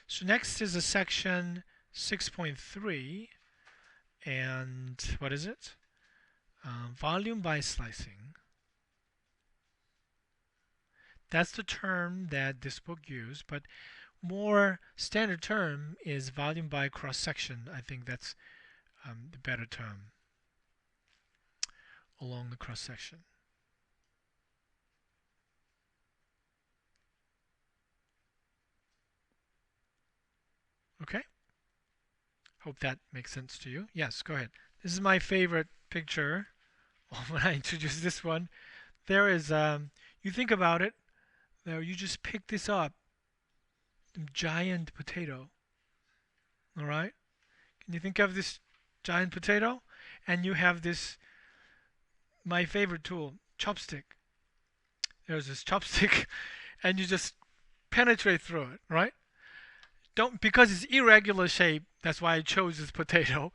So next is a section 6.3, and what is it? Volume by slicing. That's the term that this book used, but more standard term is volume by cross-section. I think that's the better term along the cross-section. Okay? Hope that makes sense to you. Yes, go ahead. This is my favorite picture when I introduce this one. There is, you think about it, there you just pick this up, giant potato. All right? Can you think of this giant potato? And you have this, my favorite tool, chopstick. There's this chopstick, and you just penetrate through it, right? Don't, because it's irregular shape, that's why I chose this potato.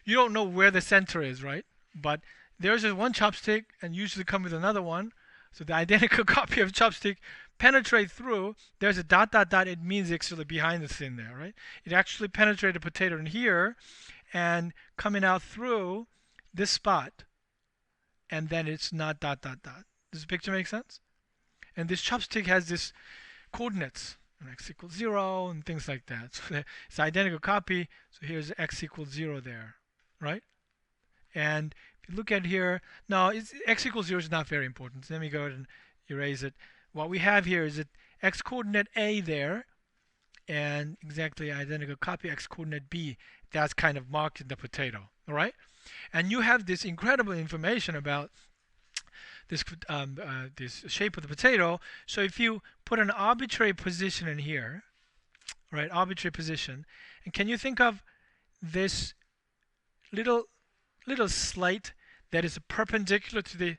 You don't know where the center is, right? But there's just one chopstick, and usually come with another one. So the identical copy of chopstick penetrate through. There's a dot dot dot. It means actually behind the scene there, right? It actually penetrated a potato in here, and coming out through this spot, and then it's not dot dot dot. Does the picture make sense? And this chopstick has this coordinates, x equals 0 and things like that. So it's identical copy. So here's x equals 0 there, right? And if you look at here, now x equals 0 is not very important. So let me go ahead and erase it. What we have here is that x coordinate A there, and exactly identical copy x coordinate B. That's kind of marked in the potato, all right? And you have this incredible information about this this shape of the potato. So if you put an arbitrary position in here, right, arbitrary position, and can you think of this little slice that is perpendicular to the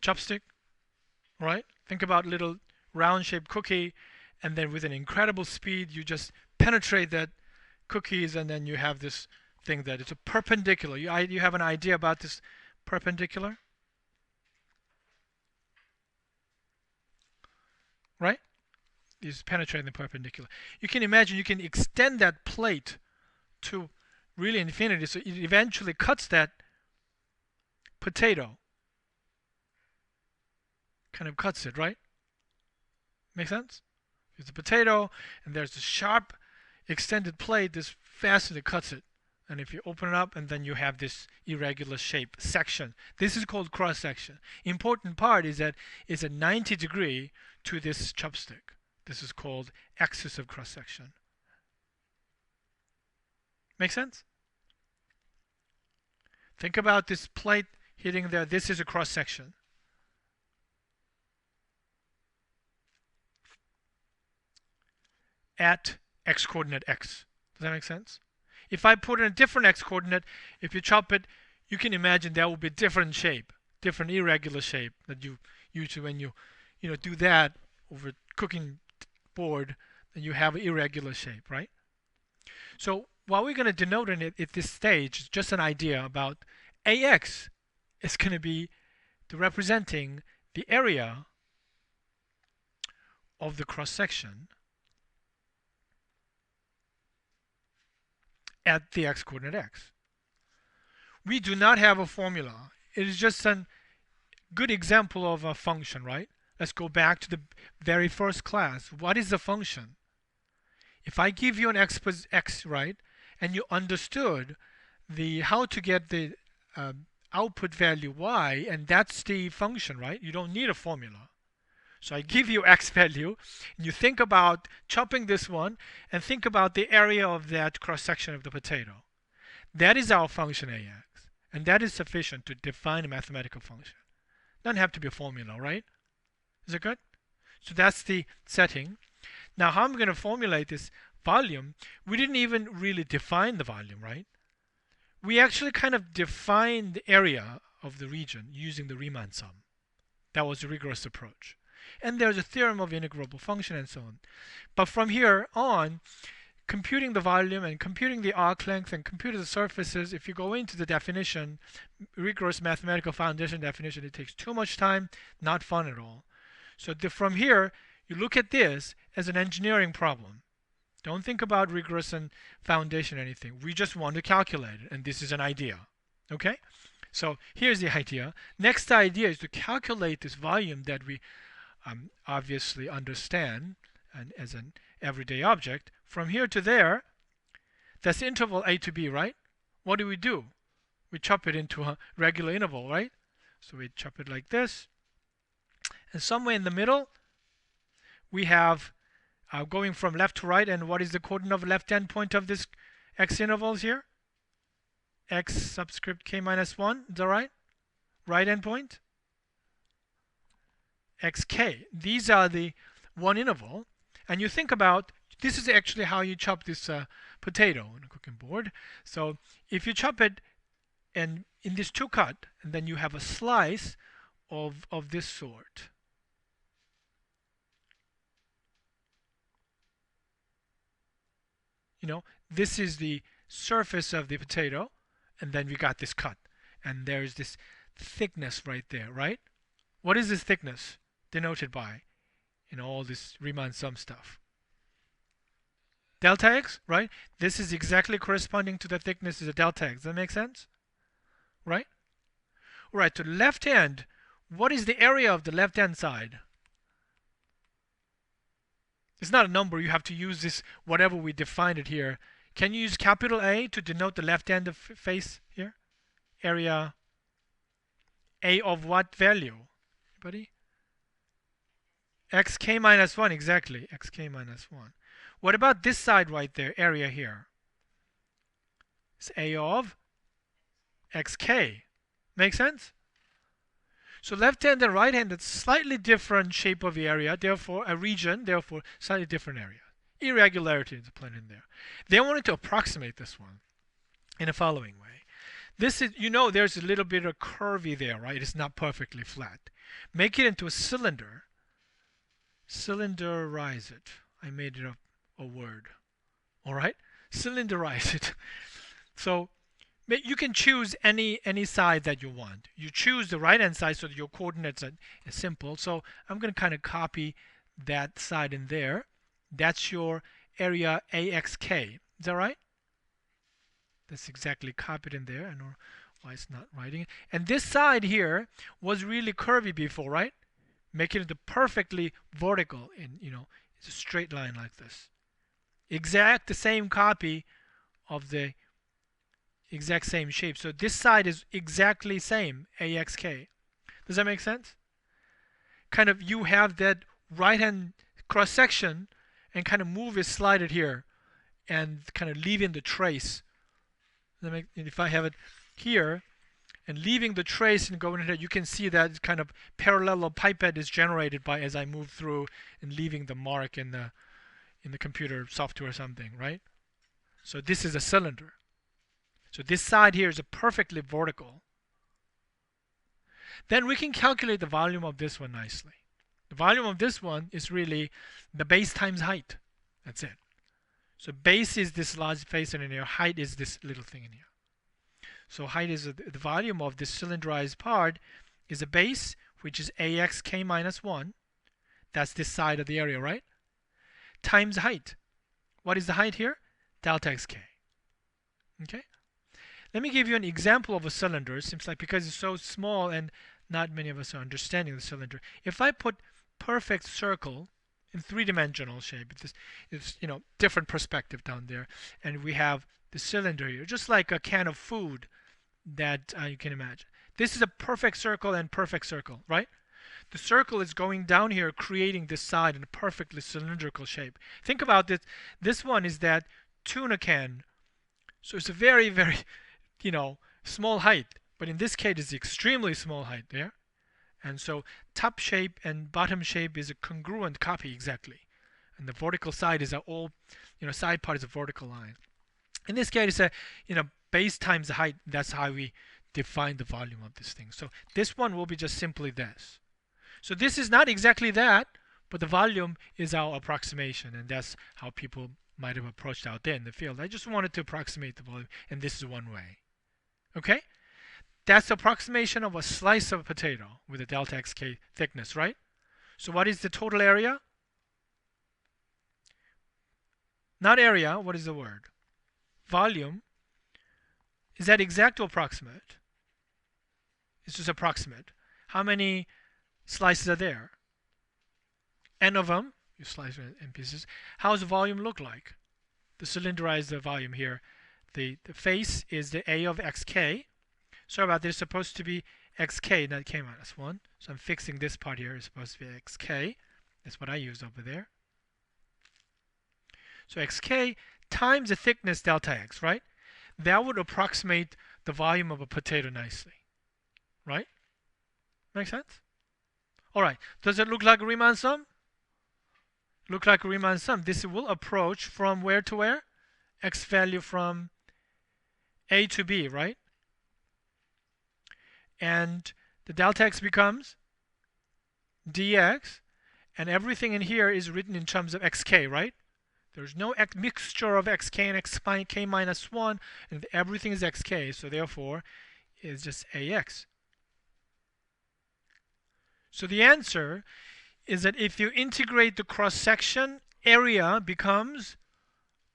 chopstick, right? Think about little round-shaped cookie, and then with an incredible speed, you just penetrate that cookies, and then you have this thing that it's a perpendicular. You have an idea about this perpendicular, right? Is penetrating the perpendicular. You can imagine you can extend that plate to really infinity, so it eventually cuts that potato. Kind of cuts it, right? Make sense? It's a potato, and there's a sharp extended plate. This faster that cuts it. And if you open it up, and then you have this irregular shape section. This is called cross section. Important part is that it's a 90-degree to this chopstick. This is called axis of cross section. Make sense? Think about this plate hitting there. This is a cross section. At x coordinate x. Does that make sense? If I put in a different x coordinate, if you chop it, you can imagine that will be a different shape, different irregular shape that you usually when you do that over a cooking board, then you have an irregular shape, right? So what we're going to denote in it at this stage is just an idea about AX is going to be representing the area of the cross section at the x coordinate x. We do not have a formula. It is just a good example of a function, right? Let's go back to the very first class. What is the function? If I give you an x, right, and you understood how to get the output value y, and that's the function, right? You don't need a formula. So I give you x value, and you think about chopping this one, and think about the area of that cross-section of the potato. That is our function ax, and that is sufficient to define a mathematical function. Doesn't have to be a formula, right? Is it good? So that's the setting. Now how I'm going to formulate this volume, we didn't even really define the volume, right? We actually kind of defined the area of the region using the Riemann sum. That was a rigorous approach. And there's a theorem of integrable function and so on. But from here on, computing the volume and computing the arc length and computing the surfaces, if you go into the definition, rigorous mathematical foundation definition, it takes too much time, not fun at all. So from here, You look at this as an engineering problem. Don't think about rigorous and foundation or anything. We just want to calculate it, and this is an idea. Okay? So here's the idea. Next idea is to calculate this volume that we obviously understand and as an everyday object. From here to there, that's the interval a to b, right? What do? We chop it into a regular interval, right? So we chop it like this. And somewhere in the middle, we have going from left to right. And what is the coordinate of the left endpoint of this x intervals here? X subscript k minus 1. Is that right? Right endpoint? xk. These are the one interval. And you think about, this is actually how you chop this potato on a cooking board. So if you chop it and in this two cut, and then you have a slice of this sort. This is the surface of the potato, and then we got this cut. And there's this thickness right there, right? What is this thickness denoted by? All this Riemann sum stuff. Delta x, right? This is exactly corresponding to the thickness of the delta x. Does that make sense? Right? All right, to the left hand, what is the area of the left hand side? It's not a number. You have to use this, whatever we defined it here. Can you use capital A to denote the left hand of face here? Area A of what value? Anybody? xk minus 1, exactly. xk minus 1. What about this side right there, area here? It's A of xk. Make sense? So left hand and right hand, it's slightly different shape of the area, therefore a region, therefore slightly different area. Irregularity is put in there. They wanted to approximate this one in the following way. This is, there's a little bit of curvy there, right? It's not perfectly flat. Make it into a cylinder. Cylinderize it. I made it up a word. All right? Cylinderize it. So you can choose any side that you want. You choose the right hand side so that your coordinates are simple. So I'm going to kind of copy that side in there. That's your area AXK. Is that right? That's exactly copied in there. I don't know why it's not writing it. And this side here was really curvy before, right? Make it into perfectly vertical in, it's a straight line like this. Exact the same copy of the exact same shape. So this side is exactly same, AXK. Does that make sense? Kind of you have that right hand cross section and kind of move it, slide it here and kind of leaving the trace. If I have it here and leaving the trace and going here, you can see that kind of parallelepiped is generated by as I move through and leaving the mark in the computer software or something, right? So this is a cylinder. So this side here is a perfectly vertical. Then we can calculate the volume of this one nicely. The volume of this one is really the base times height. That's it. So base is this large face in here. Height is this little thing in here. So height is the volume of this cylinderized part is a base, which is AXK minus 1. That's this side of the area, right? Times height. What is the height here? Delta xk. Okay? Let me give you an example of a cylinder. It seems like because it's so small and not many of us are understanding the cylinder. If I put perfect circle in three-dimensional shape, it's different perspective down there, and we have the cylinder here, just like a can of food that you can imagine. This is a perfect circle and perfect circle, right? The circle is going down here, creating this side in a perfectly cylindrical shape. Think about this. This one is that tuna can. So it's a very, very, small height. But in this case, it's extremely small height there. And so top shape and bottom shape is a congruent copy exactly. And the vertical side is all, side part is a vertical line. In this case, it's a, base times the height. That's how we define the volume of this thing. So this one will be just simply this. So this is not exactly that, but the volume is our approximation, and that's how people might have approached out there in the field. I just wanted to approximate the volume, and this is one way. Okay? That's the approximation of a slice of a potato with a delta xk thickness, right? So what is the total area? Not area. What is the word? Volume. Is that exact or approximate? It's just approximate. How many slices are there? N of them. You slice it in pieces. How does the volume look like? The cylinderized volume here. The face is the A of xk. Sorry about this. It's supposed to be xk, not k minus 1. So I'm fixing this part here. It's supposed to be xk. That's what I used over there. So xk times the thickness delta x, right? That would approximate the volume of a potato nicely. Right? Make sense? Alright. Does it look like a Riemann sum? Look like a Riemann sum. This will approach from where to where? X value from A to B, right? And the delta x becomes dx, and everything in here is written in terms of xk, right? There's no mixture of xk and xk minus 1, and everything is xk, so therefore it's just ax. So the answer is that if you integrate the cross-section, area becomes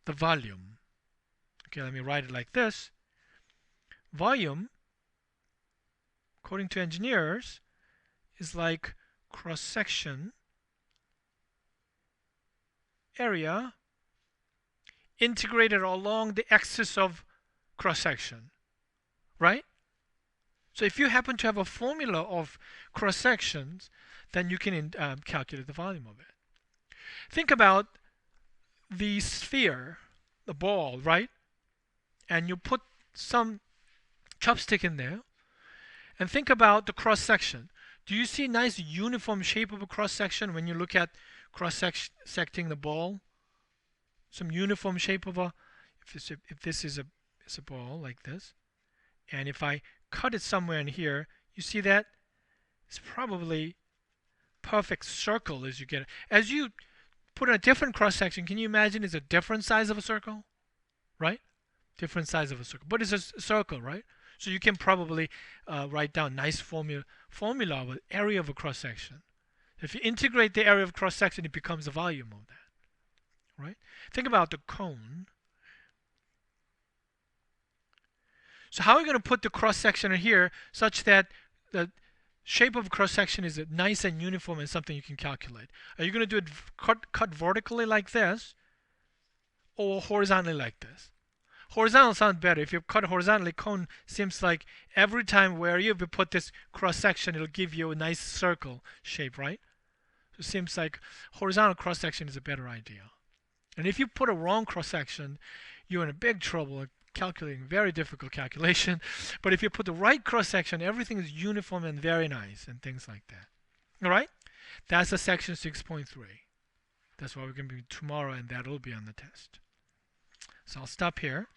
the volume. Okay, let me write it like this. Volume, according to engineers, is like cross-section area integrated along the axis of cross-section, right? So if you happen to have a formula of cross-sections, then you can calculate the volume of it. Think about the sphere, the ball, right? And you put some chopstick in there, and think about the cross-section. Do you see a nice uniform shape of a cross-section when you look at cross-secting the ball? Some uniform shape of a, if this is a ball like this, and if I cut it somewhere in here, you see that? It's probably perfect circle as you get it. As you put in a different cross-section, can you imagine it's a different size of a circle? Right? Different size of a circle. But it's a circle, right? So you can probably write down nice formula with area of a cross-section. If you integrate the area of cross-section, it becomes the volume of that. Right? Think about the cone. So how are we going to put the cross-section in here such that the shape of cross-section is nice and uniform and something you can calculate? Are you going to do it cut vertically like this or horizontally like this? Horizontal sounds better. If you cut horizontally, cone seems like every time where you put this cross-section, it'll give you a nice circle shape, right? So it seems like horizontal cross-section is a better idea. And if you put a wrong cross-section, you're in a big trouble calculating, very difficult calculation. But if you put the right cross-section, everything is uniform and very nice and things like that. All right? That's the section 6.3. That's what we're going to be tomorrow, and that'll be on the test. So I'll stop here.